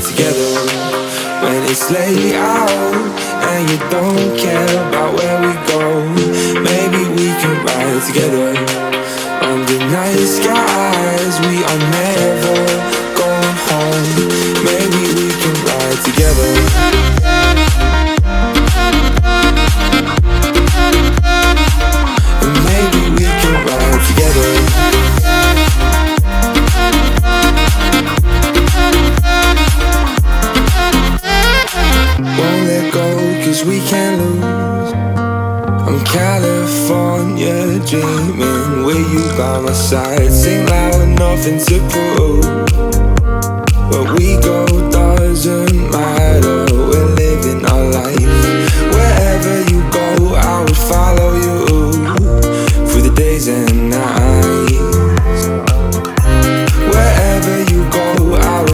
ride together. When it's late out and you don't care about where we go, maybe we can ride together. Under night skies, we are never going home. Maybe we can ride together. And maybe we can ride together. Won't let go, 'cause we can't lose. I'm California dreaming with you by my side. Sing loud, nothing to prove. But we go